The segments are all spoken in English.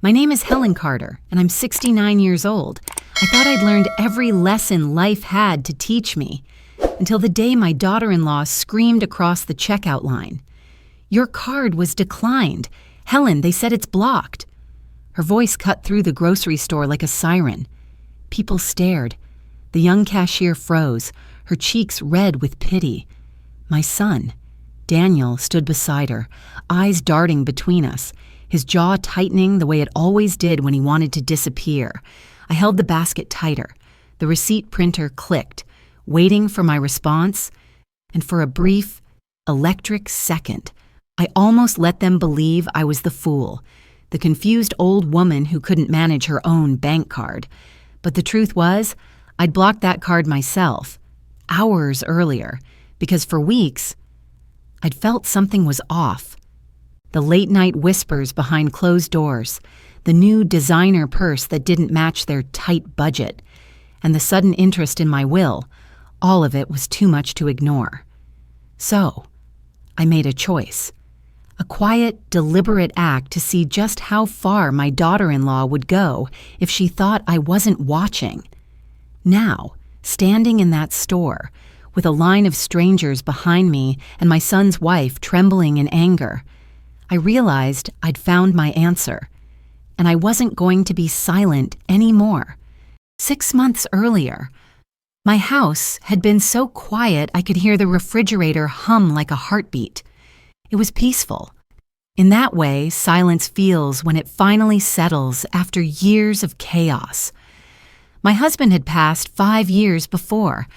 My name is Helen Carter, and I'm 69 years old. I thought I'd learned every lesson life had to teach me, until the day my daughter-in-law screamed across the checkout line. "Your card was declined. Helen, they said it's blocked." Her voice cut through the grocery store like a siren. People stared. The young cashier froze, her cheeks red with pity. My son, Daniel, stood beside her, eyes darting between us, his jaw tightening the way it always did when he wanted to disappear. I held the basket tighter. The receipt printer clicked, waiting for my response, and for a brief, electric second, I almost let them believe I was the fool, the confused old woman who couldn't manage her own bank card. But the truth was, I'd blocked that card myself, hours earlier, because for weeks, I'd felt something was off. The late-night whispers behind closed doors, the new designer purse that didn't match their tight budget, and the sudden interest in my will, all of it was too much to ignore. So, I made a choice. A quiet, deliberate act to see just how far my daughter-in-law would go if she thought I wasn't watching. Now, standing in that store, with a line of strangers behind me and my son's wife trembling in anger, I realized I'd found my answer, and I wasn't going to be silent anymore. 6 months earlier, my house had been so quiet I could hear the refrigerator hum like a heartbeat. It was peaceful. In that way, silence feels when it finally settles after years of chaos. My husband had passed 5 years before,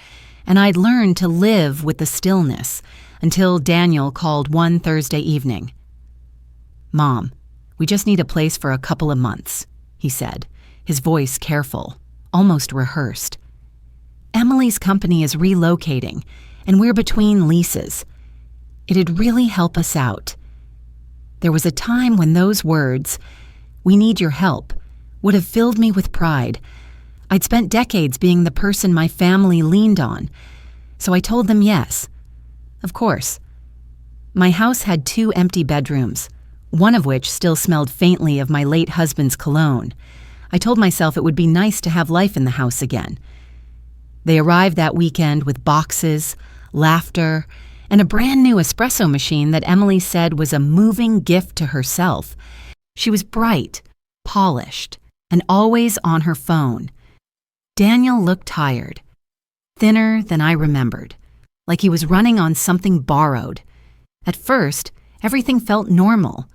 and I'd learned to live with the stillness until Daniel called one Thursday evening. "Mom, we just need a place for a couple of months," he said, his voice careful, almost rehearsed. "Emily's company is relocating, and we're between leases. It'd really help us out." There was a time when those words, "we need your help," would have filled me with pride. I'd spent decades being the person my family leaned on, so I told them yes. Of course. My house had 2 empty bedrooms, one of which still smelled faintly of my late husband's cologne. I told myself it would be nice to have life in the house again. They arrived that weekend with boxes, laughter, and a brand new espresso machine that Emily said was a moving gift to herself. She was bright, polished, and always on her phone. Daniel looked tired, thinner than I remembered, like he was running on something borrowed. At first, everything felt normal.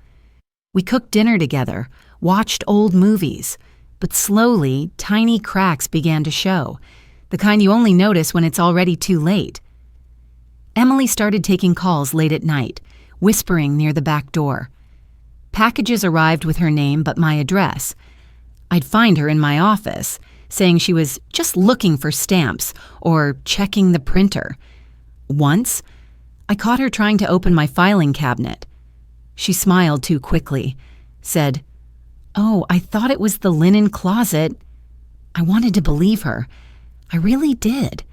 We cooked dinner together, watched old movies, but slowly, tiny cracks began to show, the kind you only notice when it's already too late. Emily started taking calls late at night, whispering near the back door. Packages arrived with her name but my address. I'd find her in my office, saying she was just looking for stamps or checking the printer. Once, I caught her trying to open my filing cabinet. She smiled too quickly, said, "Oh, I thought it was the linen closet." I wanted to believe her. I really did.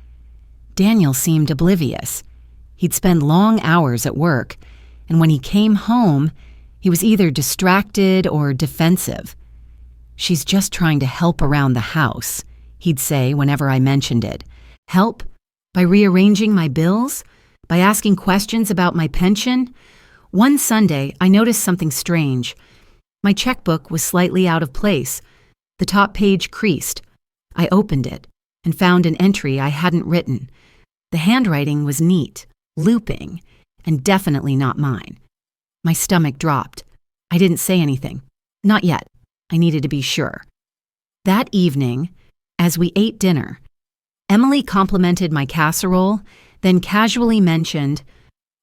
Daniel seemed oblivious. He'd spend long hours at work, and when he came home, he was either distracted or defensive. "She's just trying to help around the house," he'd say whenever I mentioned it. Help? By rearranging my bills? By asking questions about my pension? One Sunday, I noticed something strange. My checkbook was slightly out of place. The top page creased. I opened it and found an entry I hadn't written. The handwriting was neat, looping, and definitely not mine. My stomach dropped. I didn't say anything. Not yet. I needed to be sure. That evening, as we ate dinner, Emily complimented my casserole, then casually mentioned,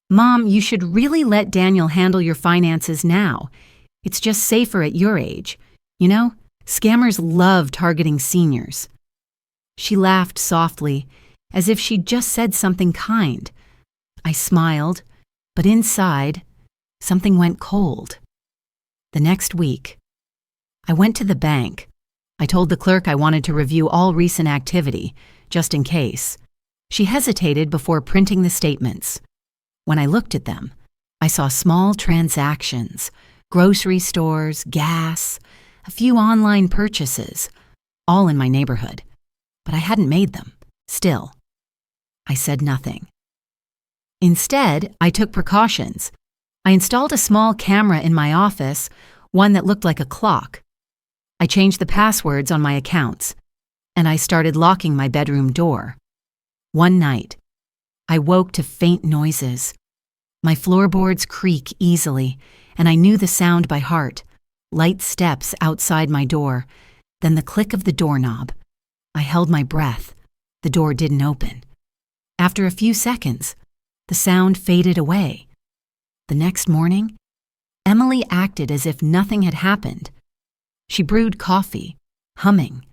"Mom, you should really let Daniel handle your finances now. It's just safer at your age. You know, scammers love targeting seniors." She laughed softly, as if she'd just said something kind. I smiled, but inside, something went cold. The next week, I went to the bank. I told the clerk I wanted to review all recent activity, just in case. She hesitated before printing the statements. When I looked at them, I saw small transactions, grocery stores, gas, a few online purchases, all in my neighborhood. But I hadn't made them. Still, I said nothing. Instead, I took precautions. I installed a small camera in my office, one that looked like a clock. I changed the passwords on my accounts, and I started locking my bedroom door. One night, I woke to faint noises. My floorboards creak easily, and I knew the sound by heart. Light steps outside my door, then the click of the doorknob. I held my breath. The door didn't open. After a few seconds, the sound faded away. The next morning, Emily acted as if nothing had happened. She brewed coffee, humming.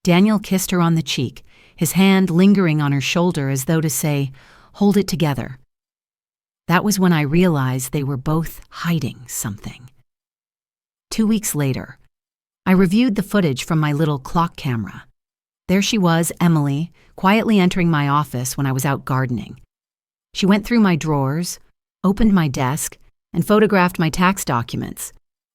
Daniel kissed her on the cheek, his hand lingering on her shoulder as though to say, "Hold it together." That was when I realized they were both hiding something. 2 weeks later, I reviewed the footage from my little clock camera. There she was, Emily, quietly entering my office when I was out gardening. She went through my drawers, opened my desk, and photographed my tax documents.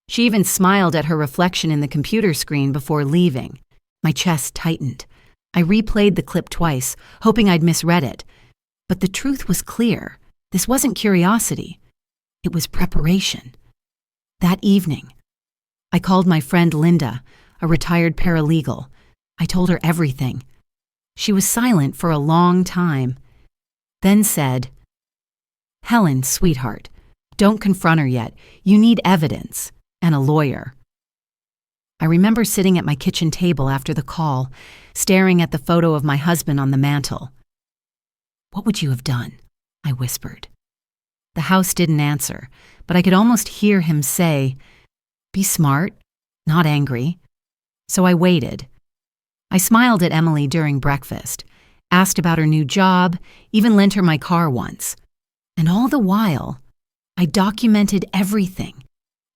She even smiled at her reflection in the computer screen before leaving. My chest tightened. I replayed the clip twice, hoping I'd misread it. But the truth was clear. This wasn't curiosity. It was preparation. That evening, I called my friend Linda, a retired paralegal. I told her everything. She was silent for a long time, then said, "Helen, sweetheart, don't confront her yet. You need evidence and a lawyer." I remember sitting at my kitchen table after the call, staring at the photo of my husband on the mantel. "What would you have done?" I whispered. The house didn't answer, but I could almost hear him say, "Be smart, not angry." So I waited. I smiled at Emily during breakfast, asked about her new job, even lent her my car once. And all the while, I documented everything: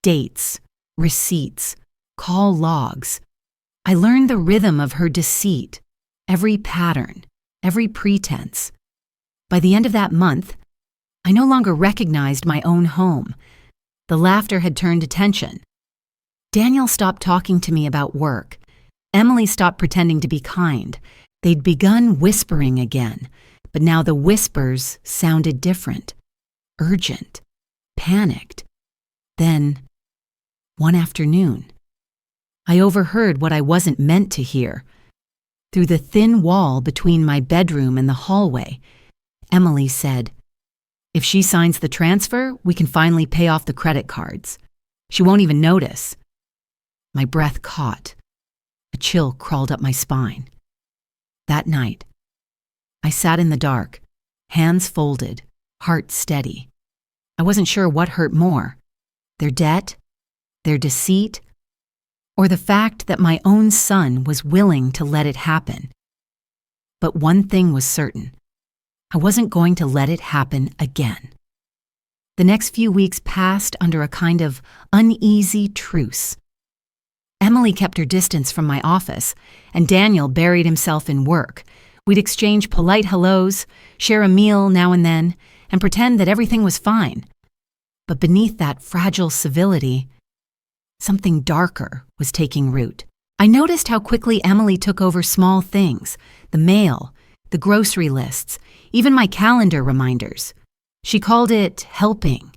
dates, receipts, call logs. I learned the rhythm of her deceit, every pattern, every pretense. By the end of that month, I no longer recognized my own home. The laughter had turned to tension. Daniel stopped talking to me about work. Emily stopped pretending to be kind. They'd begun whispering again, but now the whispers sounded different, urgent, panicked. Then, one afternoon, I overheard what I wasn't meant to hear. Through the thin wall between my bedroom and the hallway, Emily said, "If she signs the transfer, we can finally pay off the credit cards. She won't even notice." My breath caught. A chill crawled up my spine. That night, I sat in the dark, hands folded, heart steady. I wasn't sure what hurt more, their debt, their deceit, or the fact that my own son was willing to let it happen. But one thing was certain: I wasn't going to let it happen again. The next few weeks passed under a kind of uneasy truce. Emily kept her distance from my office, and Daniel buried himself in work. We'd exchange polite hellos, share a meal now and then, and pretend that everything was fine. But beneath that fragile civility, something darker was taking root. I noticed how quickly Emily took over small things: the mail, the grocery lists, even my calendar reminders. She called it helping.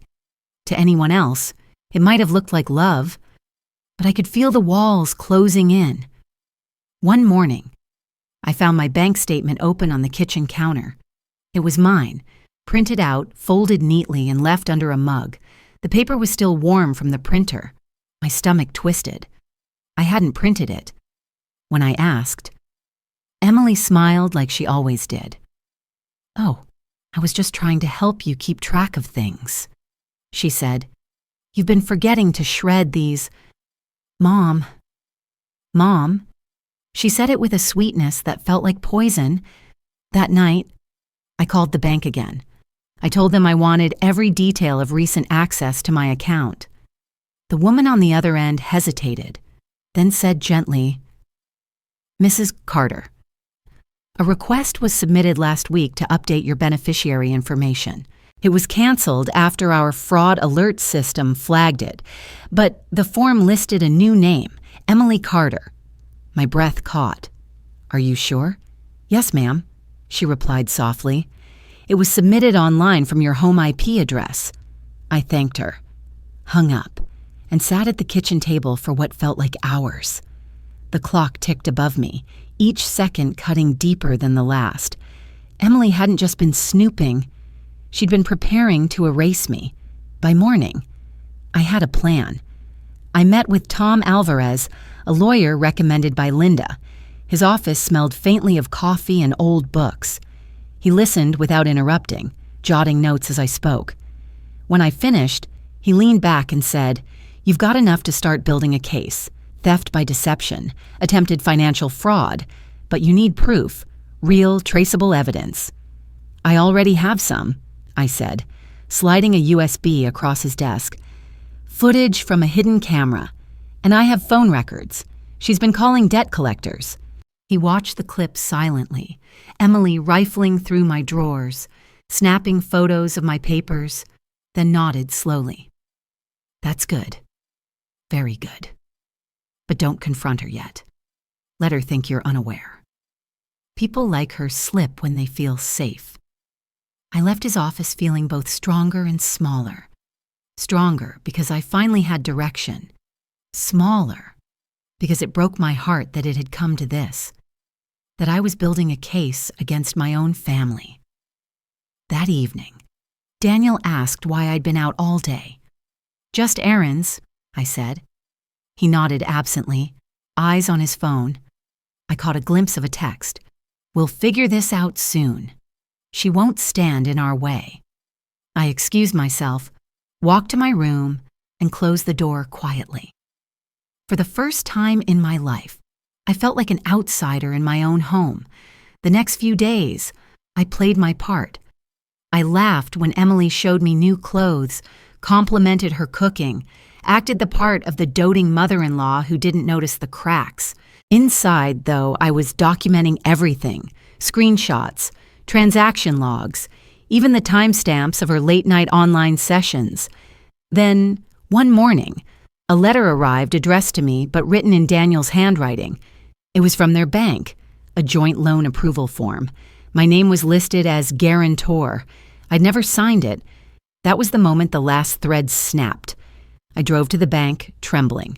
To anyone else, it might have looked like love, but I could feel the walls closing in. One morning, I found my bank statement open on the kitchen counter. It was mine, printed out, folded neatly, and left under a mug. The paper was still warm from the printer. My stomach twisted. I hadn't printed it. When I asked, Emily smiled like she always did. "Oh, I was just trying to help you keep track of things," she said. "You've been forgetting to shred these." Mom. She said it with a sweetness that felt like poison. That night, I called the bank again. I told them I wanted every detail of recent access to my account. The woman on the other end hesitated, then said gently, "Mrs. Carter, a request was submitted last week to update your beneficiary information. It was canceled after our fraud alert system flagged it, but the form listed a new name, Emily Carter. My breath caught. "Are you sure?" "Yes, ma'am," she replied softly. "It was submitted online from your home IP address." I thanked her, hung up, and sat at the kitchen table for what felt like hours. The clock ticked above me, each second cutting deeper than the last. Emily hadn't just been snooping. She'd been preparing to erase me. By morning, I had a plan. I met with Tom Alvarez, a lawyer recommended by Linda. His office smelled faintly of coffee and old books. He listened without interrupting, jotting notes as I spoke. When I finished, he leaned back and said, "You've got enough to start building a case. Theft by deception, attempted financial fraud, but you need proof, real, traceable evidence." "I already have some," I said, sliding a USB across his desk. "Footage from a hidden camera. And I have phone records. She's been calling debt collectors." He watched the clip silently, Emily rifling through my drawers, snapping photos of my papers, then nodded slowly. "That's good. Very good. But don't confront her yet. Let her think you're unaware. People like her slip when they feel safe." I left his office feeling both stronger and smaller. Stronger because I finally had direction. Smaller because it broke my heart that it had come to this, that I was building a case against my own family. That evening, Daniel asked why I'd been out all day. "Just errands," I said. He nodded absently, eyes on his phone. I caught a glimpse of a text. "We'll figure this out soon. She won't stand in our way." I excused myself, walked to my room, and closed the door quietly. For the first time in my life, I felt like an outsider in my own home. The next few days, I played my part. I laughed when Emily showed me new clothes, complimented her cooking, acted the part of the doting mother-in-law who didn't notice the cracks. Inside, though, I was documenting everything, screenshots, transaction logs, even the timestamps of her late-night online sessions. Then, one morning, a letter arrived addressed to me but written in Daniel's handwriting. It was from their bank, a joint loan approval form. My name was listed as guarantor. I'd never signed it. That was the moment the last thread snapped. I drove to the bank, trembling.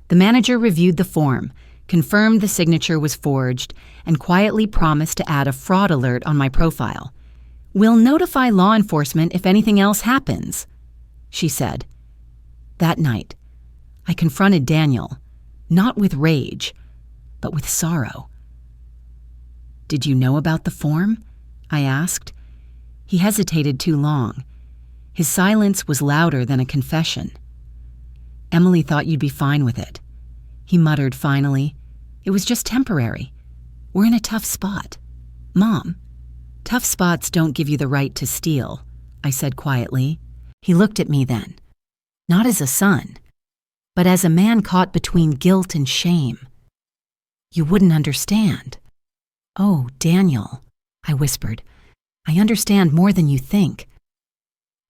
The manager reviewed the form, confirmed the signature was forged, and quietly promised to add a fraud alert on my profile. "We'll notify law enforcement if anything else happens," she said. That night, I confronted Daniel, not with rage, but with sorrow. "Did you know about the form?" I asked. He hesitated too long. His silence was louder than a confession. "Emily thought you'd be fine with it," he muttered finally. "It was just temporary. We're in a tough spot. Mom, tough spots don't give you the right to steal," I said quietly. He looked at me then, not as a son, but as a man caught between guilt and shame. "You wouldn't understand." "Oh, Daniel," I whispered, "I understand more than you think."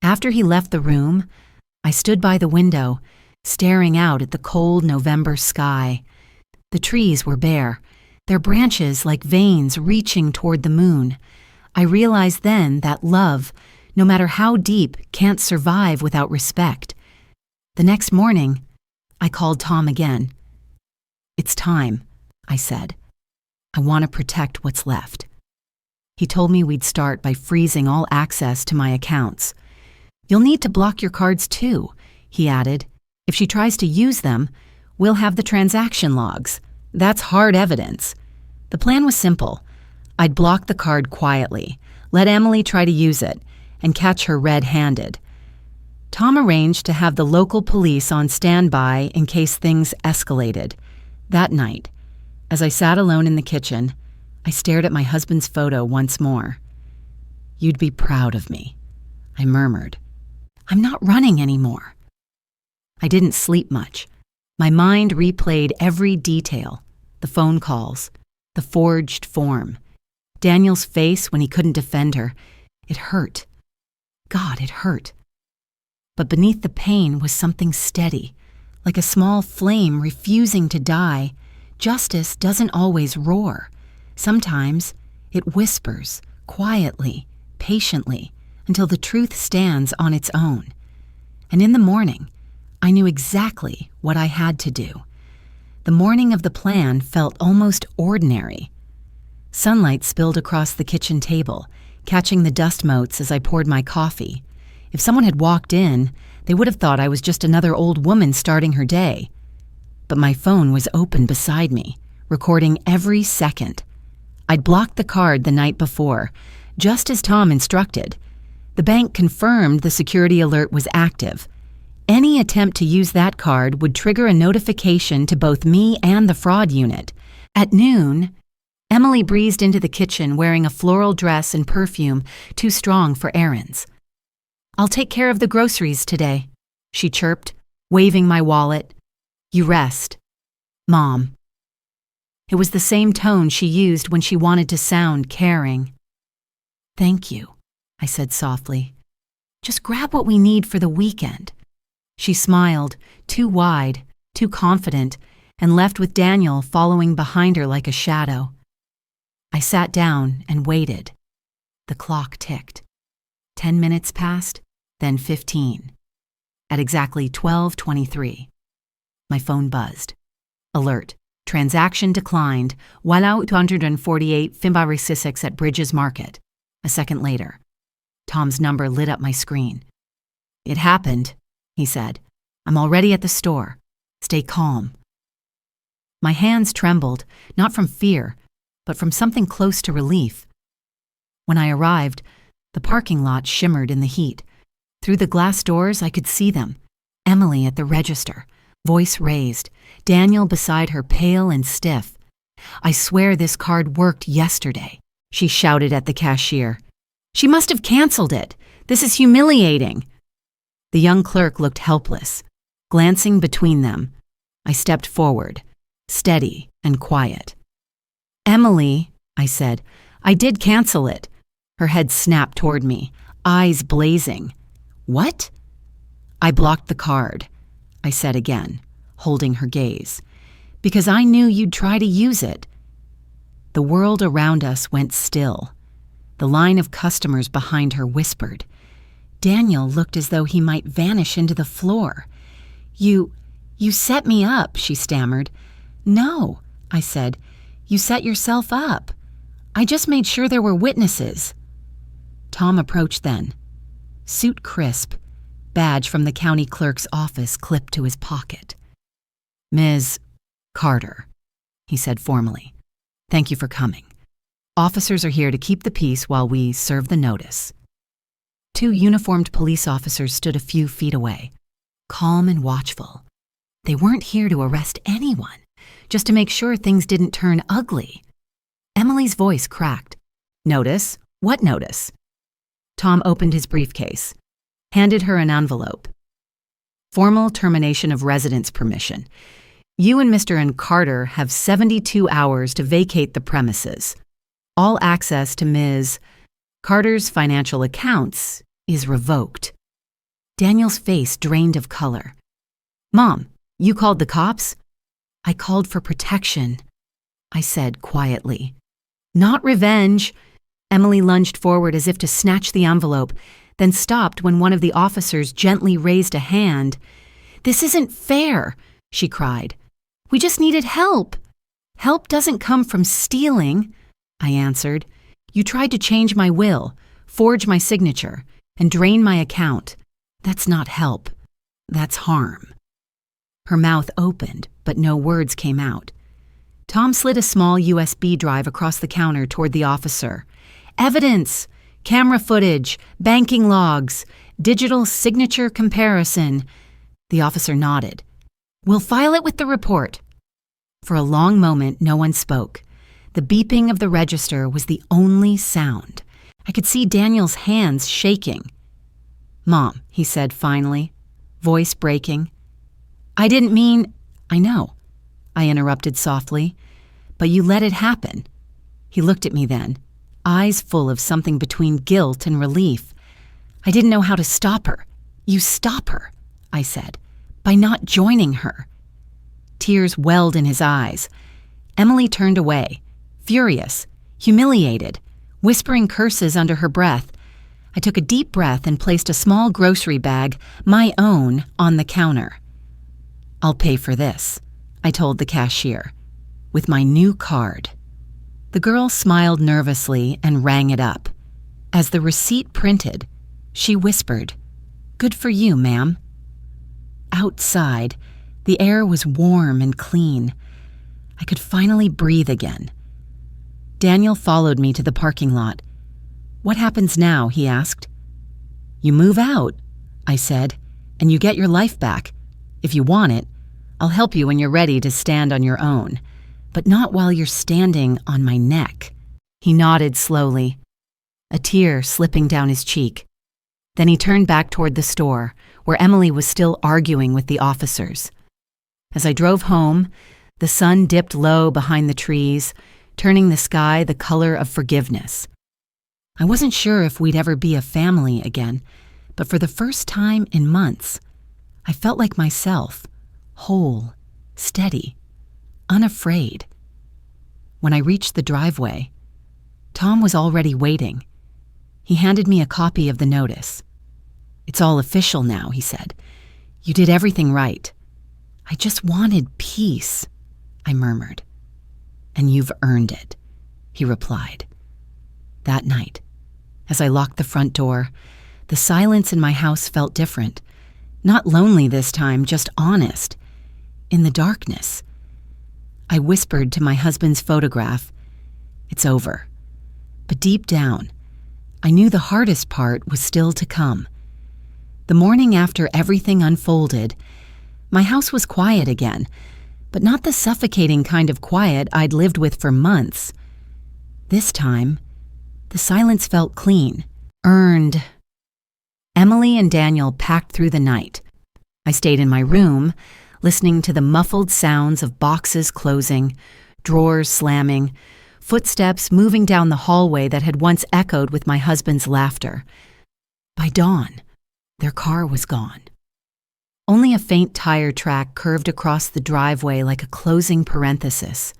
After he left the room, I stood by the window, staring out at the cold November sky. The trees were bare, their branches like veins reaching toward the moon. I realized then that love, no matter how deep, can't survive without respect. The next morning, I called Tom again. "It's time," I said. "I want to protect what's left." He told me we'd start by freezing all access to my accounts. "You'll need to block your cards too," he added. "If she tries to use them, we'll have the transaction logs. That's hard evidence." The plan was simple. I'd block the card quietly, let Emily try to use it, and catch her red-handed. Tom arranged to have the local police on standby in case things escalated. That night, as I sat alone in the kitchen, I stared at my husband's photo once more. "You'd be proud of me," I murmured. "I'm not running anymore." I didn't sleep much. My mind replayed every detail, the phone calls, the forged form, Daniel's face when he couldn't defend her. It hurt. God, it hurt. But beneath the pain was something steady, like a small flame refusing to die. Justice doesn't always roar. Sometimes it whispers, quietly, patiently, until the truth stands on its own. And in the morning, I knew exactly what I had to do. The morning of the plan felt almost ordinary. Sunlight spilled across the kitchen table, catching the dust motes as I poured my coffee. If someone had walked in, they would have thought I was just another old woman starting her day. But my phone was open beside me, recording every second. I'd blocked the card the night before, just as Tom instructed. The bank confirmed the security alert was active. Any attempt to use that card would trigger a notification to both me and the fraud unit. At noon, Emily breezed into the kitchen wearing a floral dress and perfume too strong for errands. "I'll take care of the groceries today," she chirped, waving my wallet. "You rest, Mom." It was the same tone she used when she wanted to sound caring. "Thank you," I said softly. "Just grab what we need for the weekend." She smiled, too wide, too confident, and left with Daniel following behind her like a shadow. I sat down and waited. The clock ticked. 10 minutes passed, then 15. At exactly 12:23, my phone buzzed. Alert. Transaction declined. Wala 248 Fimbarisisix at Bridges Market. A second later, Tom's number lit up my screen. "It happened," he said. "I'm already at the store. Stay calm." My hands trembled, not from fear, but from something close to relief. When I arrived, the parking lot shimmered in the heat. Through the glass doors, I could see them. Emily at the register, voice raised, Daniel beside her, pale and stiff. "I swear this card worked yesterday," she shouted at the cashier. "She must have canceled it. This is humiliating." The young clerk looked helpless. Glancing between them, I stepped forward, steady and quiet. "Emily," I said, "I did cancel it." Her head snapped toward me, eyes blazing. "What?" "I blocked the card," I said again, holding her gaze, "because I knew you'd try to use it." The world around us went still. The line of customers behind her whispered. Daniel looked as though he might vanish into the floor. You set me up," she stammered. "No," I said, "you set yourself up. I just made sure there were witnesses." Tom approached then. Suit crisp, badge from the county clerk's office clipped to his pocket. "Ms. Carter," he said formally, "thank you for coming. Officers are here to keep the peace while we serve the notice." Two uniformed police officers stood a few feet away, calm and watchful. They weren't here to arrest anyone, just to make sure things didn't turn ugly. Emily's voice cracked. "Notice? What notice?" Tom opened his briefcase, handed her an envelope. "Formal termination of residence permission. You and Mr. and Carter have 72 hours to vacate the premises. All access to Ms. Carter's financial accounts is revoked." Daniel's face drained of color. "Mom, you called the cops?" "I called for protection," I said quietly. "Not revenge." Emily lunged forward as if to snatch the envelope, then stopped when one of the officers gently raised a hand. "This isn't fair," she cried. "We just needed help." "Help doesn't come from stealing," I answered. "You tried to change my will, forge my signature, and drain my account. That's not help. That's harm." Her mouth opened, but no words came out. Tom slid a small USB drive across the counter toward the officer. "Evidence, camera footage, banking logs, digital signature comparison." The officer nodded. "We'll file it with the report." For a long moment, no one spoke. The beeping of the register was the only sound. I could see Daniel's hands shaking. "Mom," he said finally, voice breaking. "I didn't mean—" "I know," I interrupted softly, "but you let it happen." He looked at me then, eyes full of something between guilt and relief. I didn't know how to stop her. You stop her, I said, by not joining her. Tears welled in his eyes. Emily turned away, furious, humiliated, whispering curses under her breath. I took a deep breath and placed a small grocery bag, my own, on the counter. I'll pay for this, I told the cashier, with my new card. The girl smiled nervously and rang it up. As the receipt printed, she whispered, "Good for you, ma'am." Outside, the air was warm and clean. I could finally breathe again. Daniel followed me to the parking lot. "What happens now?" he asked. "You move out," I said, "and you get your life back. If you want it, I'll help you when you're ready to stand on your own, but not while you're standing on my neck." He nodded slowly, a tear slipping down his cheek. Then he turned back toward the store, where Emily was still arguing with the officers. As I drove home, the sun dipped low behind the trees, turning the sky the color of forgiveness. I wasn't sure if we'd ever be a family again, but for the first time in months, I felt like myself, whole, steady, unafraid. When I reached the driveway, Tom was already waiting. He handed me a copy of the notice. "It's all official now," he said. "You did everything right." "I just wanted peace," I murmured. "And you've earned it," he replied. That night, as I locked the front door, the silence in my house felt different. Not lonely this time, just honest. In the darkness, I whispered to my husband's photograph, "It's over." But deep down, I knew the hardest part was still to come. The morning after everything unfolded, my house was quiet again, but not the suffocating kind of quiet I'd lived with for months. This time, the silence felt clean, earned. Emily and Daniel packed through the night. I stayed in my room, listening to the muffled sounds of boxes closing, drawers slamming, footsteps moving down the hallway that had once echoed with my husband's laughter. By dawn, their car was gone. Only a faint tire track curved across the driveway like a closing parenthesis.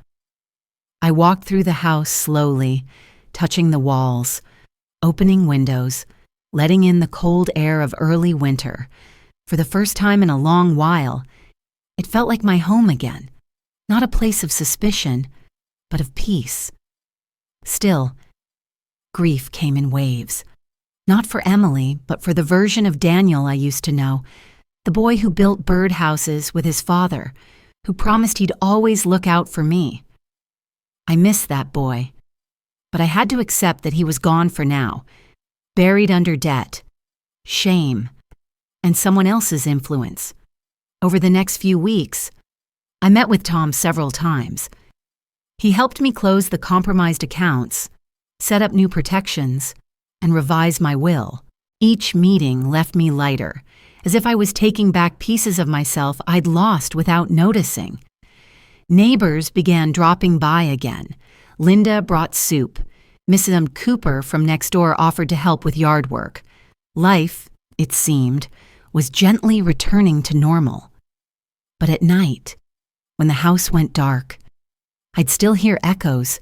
I walked through the house slowly, touching the walls, opening windows, letting in the cold air of early winter. For the first time in a long while, it felt like my home again, not a place of suspicion, but of peace. Still, grief came in waves. Not for Emily, but for the version of Daniel I used to know, the boy who built birdhouses with his father, who promised he'd always look out for me. I missed that boy, but I had to accept that he was gone for now, buried under debt, shame, and someone else's influence. Over the next few weeks, I met with Tom several times. He helped me close the compromised accounts, set up new protections, and revise my will. Each meeting left me lighter, as if I was taking back pieces of myself I'd lost without noticing. Neighbors began dropping by again. Linda brought soup. Mrs. Cooper from next door offered to help with yard work. Life, it seemed, was gently returning to normal. But at night, when the house went dark, I'd still hear echoes,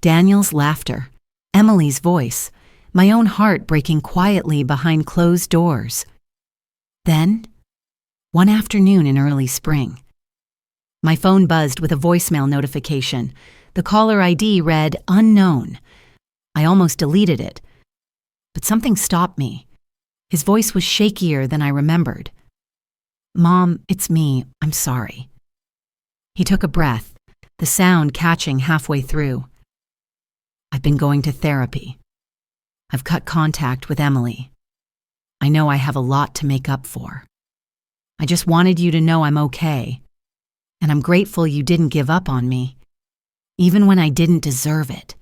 Daniel's laughter, Emily's voice, my own heart breaking quietly behind closed doors. Then, one afternoon in early spring, my phone buzzed with a voicemail notification. The caller ID read unknown. I almost deleted it, but something stopped me. His voice was shakier than I remembered. "Mom, it's me. I'm sorry." He took a breath, the sound catching halfway through. "I've been going to therapy. I've cut contact with Emily. I know I have a lot to make up for. I just wanted you to know I'm okay, and I'm grateful you didn't give up on me, even when I didn't deserve it."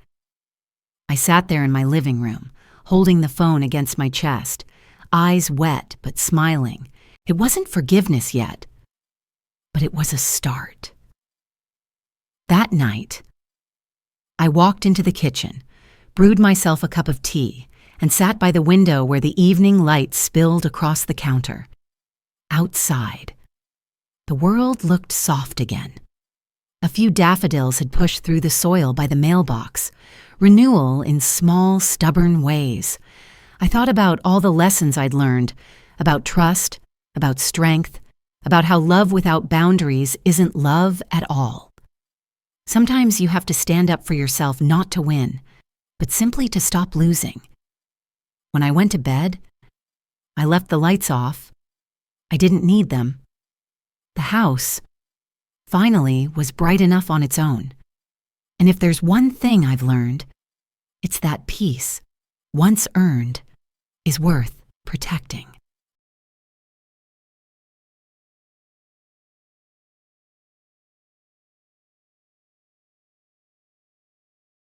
I sat there in my living room, holding the phone against my chest, eyes wet but smiling. It wasn't forgiveness yet, but it was a start. That night, I walked into the kitchen, brewed myself a cup of tea, and sat by the window where the evening light spilled across the counter. Outside, the world looked soft again. A few daffodils had pushed through the soil by the mailbox, renewal in small, stubborn ways. I thought about all the lessons I'd learned, about trust, about strength, about how love without boundaries isn't love at all. Sometimes you have to stand up for yourself not to win, but simply to stop losing. When I went to bed, I left the lights off. I didn't need them. The house, finally, was bright enough on its own. And if there's one thing I've learned, it's that peace, once earned, is worth protecting.